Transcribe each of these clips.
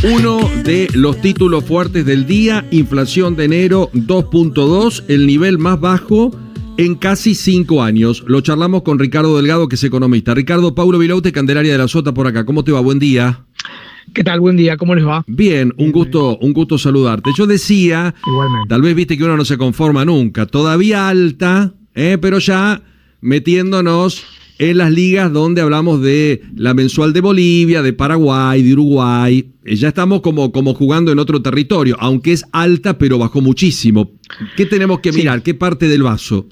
Uno de los títulos fuertes del día, inflación de enero 2.2, el nivel más bajo en casi 5 años. Lo charlamos con Ricardo Delgado, que es economista. Ricardo, Paulo Vilaute, Candelaria de la Sota por acá. ¿Cómo te va? Buen día. ¿Qué tal? Buen día, ¿cómo les va? Bien, un gusto saludarte. Yo decía, igualmente, tal vez viste que uno no se conforma nunca, todavía alta, pero ya metiéndonos en las ligas donde hablamos de la mensual de Bolivia, de Paraguay, de Uruguay. Ya estamos como jugando en otro territorio, aunque es alta, pero bajó muchísimo. ¿Qué tenemos que mirar? ¿Qué parte del vaso?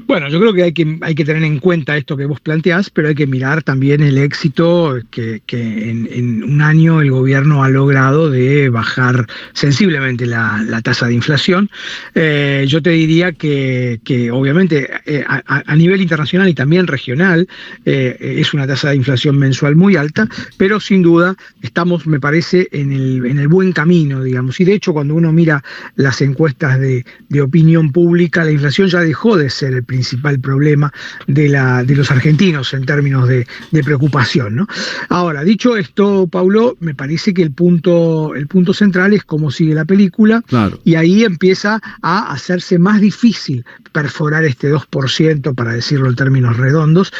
Bueno, yo creo que hay que tener en cuenta esto que vos planteás, pero hay que mirar también el éxito que en un año el gobierno ha logrado de bajar sensiblemente la tasa de inflación. Yo te diría que obviamente a nivel internacional y también regional es una tasa de inflación mensual muy alta, pero sin duda estamos, me parece, en el buen camino, digamos. Y de hecho, cuando uno mira las encuestas de opinión pública, la inflación ya dejó de ser el principal problema de los argentinos en términos de preocupación, ¿no? Ahora, dicho esto, Paulo, me parece que el punto central es cómo sigue la película, claro. Y ahí empieza a hacerse más difícil perforar este 2%, para decirlo en términos redondos,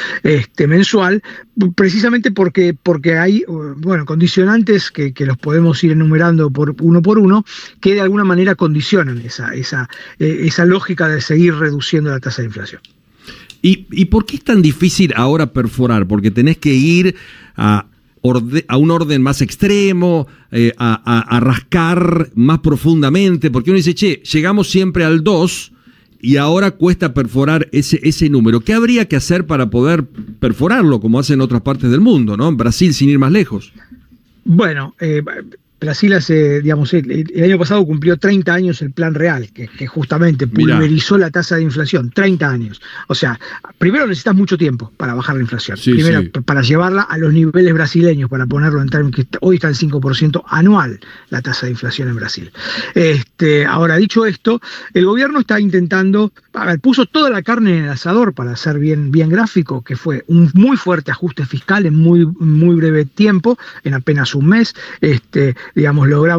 mensual, precisamente porque hay condicionantes que los podemos ir enumerando por uno, que de alguna manera condicionan esa lógica de seguir reduciendo la tasa de inflación. ¿Y por qué es tan difícil ahora perforar? Porque tenés que ir a un orden más extremo, a rascar más profundamente, porque uno dice, llegamos siempre al 2 y ahora cuesta perforar ese número. ¿Qué habría que hacer para poder perforarlo, como hacen otras partes del mundo, ¿no? En Brasil, sin ir más lejos. Bueno, Brasil el año pasado cumplió 30 años el Plan Real, que justamente pulverizó la tasa de inflación, 30 años. O sea, primero necesitas mucho tiempo para bajar la inflación. Para llevarla a los niveles brasileños, para ponerlo en términos que hoy está en 5% anual la tasa de inflación en Brasil. Ahora, dicho esto, el gobierno está intentando, puso toda la carne en el asador, para ser bien gráfico, que fue un muy fuerte ajuste fiscal en muy breve tiempo, en apenas un mes.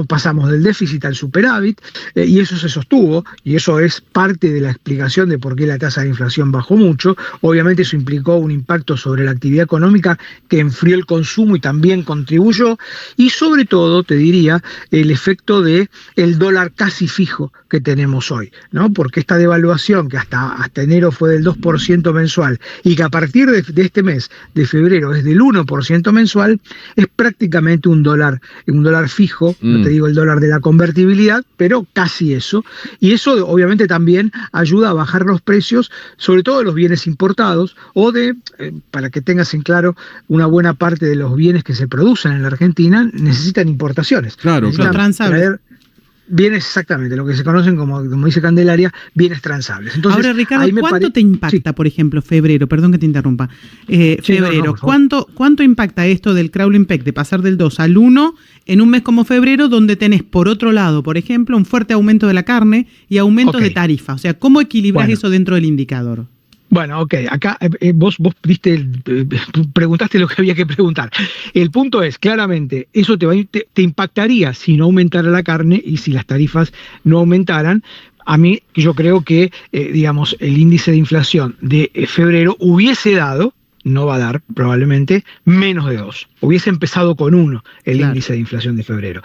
Pasamos del déficit al superávit, y eso se sostuvo, y eso es parte de la explicación de por qué la tasa de inflación bajó mucho. Obviamente eso implicó un impacto sobre la actividad económica que enfrió el consumo y también contribuyó, y sobre todo, te diría, el efecto de el dólar casi fijo que tenemos hoy, ¿no? Porque esta devaluación que hasta enero fue del 2% mensual, y que a partir de este mes, de febrero, es del 1% mensual, es prácticamente un dólar fijo, no te digo el dólar de la convertibilidad, pero casi eso. Y eso obviamente también ayuda a bajar los precios, sobre todo de los bienes importados, o para que tengas en claro, una buena parte de los bienes que se producen en la Argentina necesitan importaciones. Claro, necesitan transables. Bienes, exactamente, lo que se conocen como dice Candelaria, bienes transables. Entonces, ahora, Ricardo, ¿cuánto te impacta, por ejemplo, febrero? Perdón que te interrumpa. Febrero, ¿cuánto impacta esto del crawling peg de pasar del 2 al 1 en un mes como febrero, donde tenés, por otro lado, por ejemplo, un fuerte aumento de la carne y aumentos de tarifa? O sea, ¿cómo equilibrás eso dentro del indicador? Bueno, acá vos preguntaste lo que había que preguntar. El punto es, claramente, eso te impactaría si no aumentara la carne y si las tarifas no aumentaran. A mí, yo creo que, el índice de inflación de febrero hubiese dado, no va a dar probablemente, menos de 2. Hubiese empezado con 1 el índice de inflación de febrero.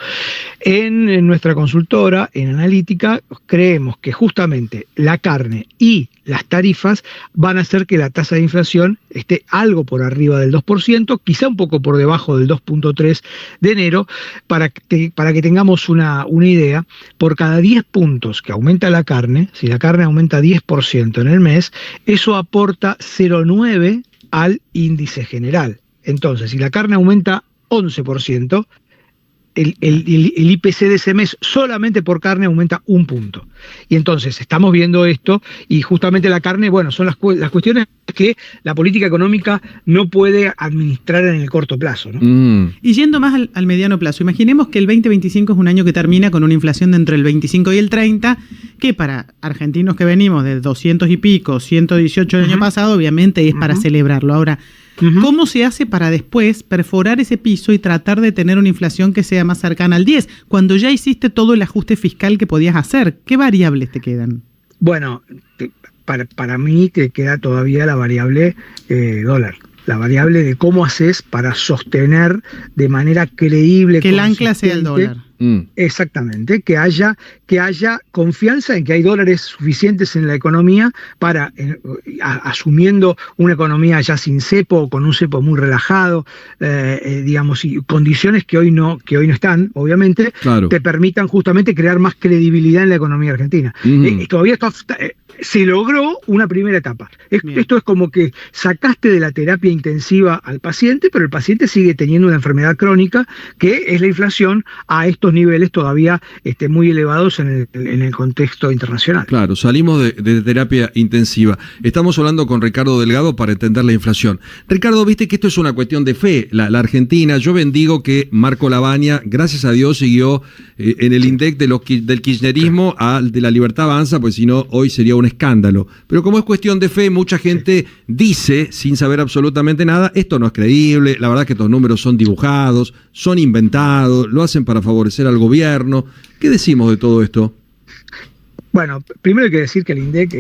En nuestra consultora, en Analítica, creemos que justamente la carne y las tarifas van a hacer que la tasa de inflación esté algo por arriba del 2%, quizá un poco por debajo del 2.3 de enero, para que tengamos una idea. Por cada 10 puntos que aumenta la carne, si la carne aumenta 10% en el mes, eso aporta 0,9 al índice general. Entonces, si la carne aumenta 11%, el IPC de ese mes solamente por carne aumenta 1 punto. Y entonces estamos viendo esto, y justamente la carne, son las cuestiones que la política económica no puede administrar en el corto plazo, ¿no? Y yendo más al mediano plazo, imaginemos que el 2025 es un año que termina con una inflación de entre el 25 y el 30, que para argentinos que venimos de 200 y pico, 118 el año pasado, obviamente es para celebrarlo. Ahora, ¿Cómo se hace para después perforar ese piso y tratar de tener una inflación que sea más cercana al 10, cuando ya hiciste todo el ajuste fiscal que podías hacer? ¿Qué variables te quedan? Bueno, para mí te queda todavía la variable dólar. La variable de cómo haces para sostener de manera creíble. Que el ancla sea el dólar. Exactamente, que haya confianza en que hay dólares suficientes en la economía para, asumiendo una economía ya sin cepo o con un cepo muy relajado, digamos, y condiciones que hoy no están, obviamente, claro, te permitan justamente crear más credibilidad en la economía argentina. Todavía se logró una primera etapa. Esto es como que sacaste de la terapia intensiva al paciente, pero el paciente sigue teniendo una enfermedad crónica, que es la inflación a estos niveles todavía muy elevados en el contexto internacional. Claro, salimos de terapia intensiva. Estamos hablando con Ricardo Delgado para entender la inflación. Ricardo, viste que esto es una cuestión de fe. La Argentina, yo bendigo que Marco Lavagna, gracias a Dios, siguió en el INDEC del kirchnerismo al de La Libertad Avanza, pues si no, hoy sería un escándalo. Pero como es cuestión de fe, mucha gente dice, sin saber absolutamente nada, esto no es creíble, la verdad es que estos números son dibujados, son inventados, lo hacen para favorecer al gobierno. ¿Qué decimos de todo esto? Bueno, primero hay que decir que el INDEC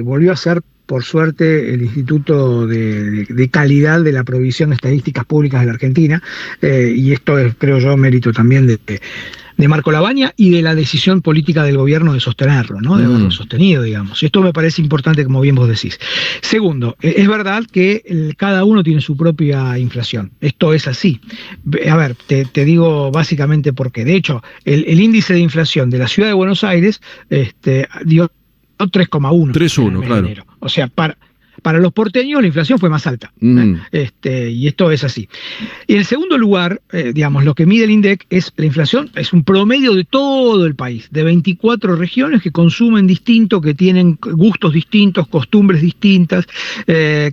volvió a ser, por suerte, el Instituto de Calidad de la Provisión de Estadísticas Públicas de la Argentina, y esto es, creo yo, mérito también de Marco Lavagna y de la decisión política del gobierno de sostenerlo, ¿no? De haberlo sostenido, digamos. Esto me parece importante, como bien vos decís. Segundo, es verdad que cada uno tiene su propia inflación. Esto es así. A ver, te digo básicamente por qué. De hecho, el índice de inflación de la ciudad de Buenos Aires dio 3,1. 3,1, claro. Enero. O sea, para los porteños la inflación fue más alta. Y esto es así. Y en segundo lugar, digamos, lo que mide el INDEC es la inflación, es un promedio de todo el país, de 24 regiones que consumen distinto, que tienen gustos distintos, costumbres distintas,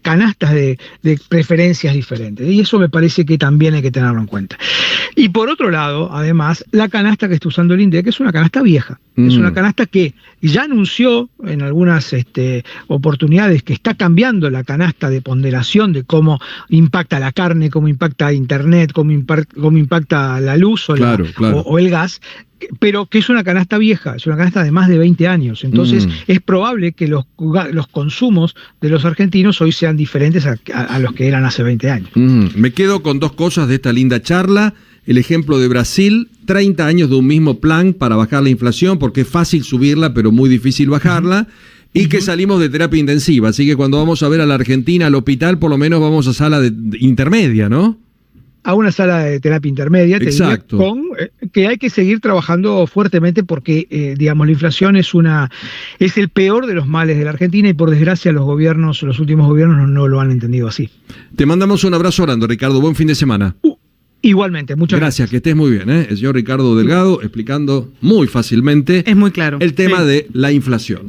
canastas de preferencias diferentes. Y eso me parece que también hay que tenerlo en cuenta. Y por otro lado, además, la canasta que está usando el INDEC es una canasta vieja. Es una canasta que ya anunció en algunas oportunidades que está cambiando la canasta de ponderación de cómo impacta la carne, cómo impacta Internet, cómo impacta la luz o el gas, pero que es una canasta vieja, es una canasta de más de 20 años. Entonces es probable que los consumos de los argentinos hoy sean diferentes a los que eran hace 20 años. Me quedo con dos cosas de esta linda charla. El ejemplo de Brasil, 30 años de un mismo plan para bajar la inflación, porque es fácil subirla, pero muy difícil bajarla, y que salimos de terapia intensiva. Así que cuando vamos a ver a la Argentina, al hospital, por lo menos vamos a sala de intermedia, ¿no? A una sala de terapia intermedia, exacto, te diría, que hay que seguir trabajando fuertemente porque, digamos, la inflación es el peor de los males de la Argentina y por desgracia los últimos gobiernos no lo han entendido así. Te mandamos un abrazo grande, Ricardo. Buen fin de semana. Igualmente, muchas gracias. Que estés muy bien, ¿eh? El señor Ricardo Delgado explicando muy fácilmente es muy claro el tema de la inflación.